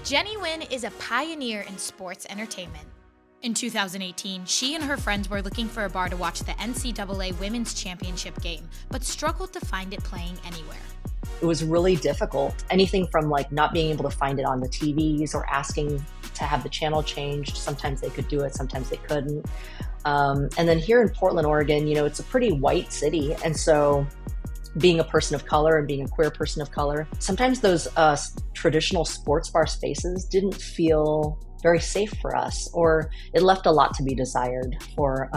Jenny Nguyen is a pioneer in sports entertainment. In 2018, she and her friends were looking for a bar to watch the NCAA Women's Championship game, but struggled to find it playing anywhere. It was really difficult. Anything from like not being able to find it on the TVs or asking to have the channel changed. Sometimes they could do it, sometimes they couldn't. And then here in Portland, Oregon, it's a pretty white city. And so being a person of color and being a queer person of color, sometimes those traditional sports bar spaces didn't feel very safe for us, or it left a lot to be desired for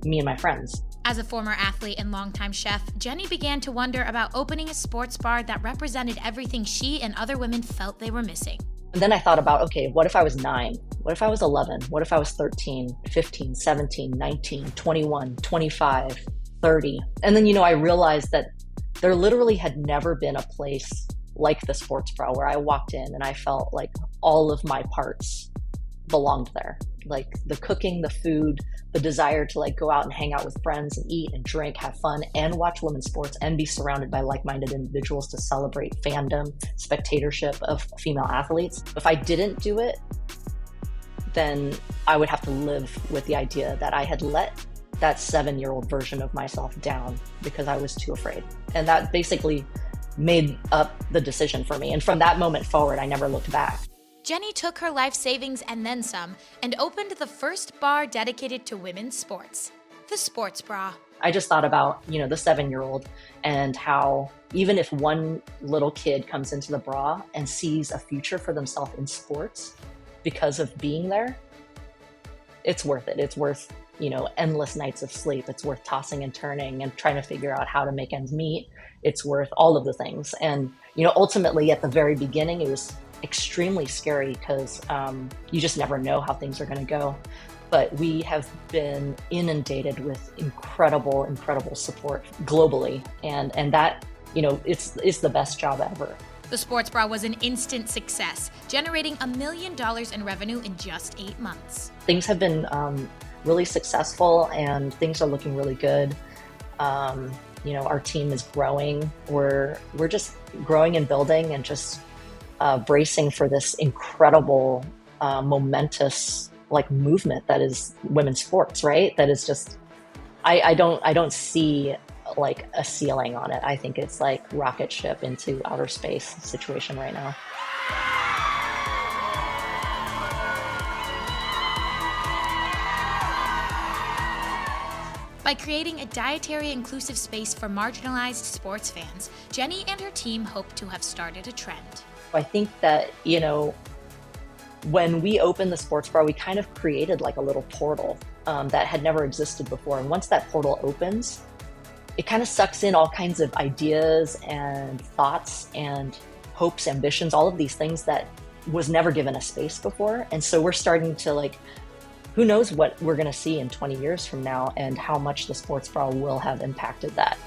me and my friends. As a former athlete and longtime chef, Jenny began to wonder about opening a sports bar that represented everything she and other women felt they were missing. And then I thought about, okay, what if I was 9? What if I was 11? What if I was 13, 15, 17, 19, 21, 25, 30? And then, I realized that there literally had never been a place like the sports bra where I walked in and I felt like all of my parts belonged there. Like the cooking, the food, the desire to go out and hang out with friends and eat and drink, have fun, and watch women's sports and be surrounded by like-minded individuals to celebrate fandom, spectatorship of female athletes. If I didn't do it, then I would have to live with the idea that I had let that 7-year-old version of myself down because I was too afraid. And that basically made up the decision for me. And from that moment forward, I never looked back. Jenny took her life savings and then some and opened the first bar dedicated to women's sports, the Sports Bra. I just thought about, the 7-year-old and how even if one little kid comes into the bra and sees a future for themselves in sports because of being there, it's worth it. It's worth, endless nights of sleep. It's worth tossing and turning and trying to figure out how to make ends meet. It's worth all of the things. And, ultimately at the very beginning, it was extremely scary because you just never know how things are going to go. But we have been inundated with incredible support globally. And that, it's the best job ever. The Sports Bra was an instant success, generating $1 million in revenue in just 8 months. Things have been really successful and things are looking really good. Our team is growing. We're just growing and building and just bracing for this incredible, momentous movement that is women's sports, right? That is just, I don't see a ceiling on it. I think it's like rocket ship into outer space situation right now. By creating a dietary inclusive space for marginalized sports fans, Jenny and her team hope to have started a trend. I think that, when we opened the sports bar, we kind of created a little portal that had never existed before. And once that portal opens, it kind of sucks in all kinds of ideas and thoughts and hopes, ambitions, all of these things that was never given a space before. And so we're starting to who knows what we're going to see in 20 years from now and how much the sports bra will have impacted that.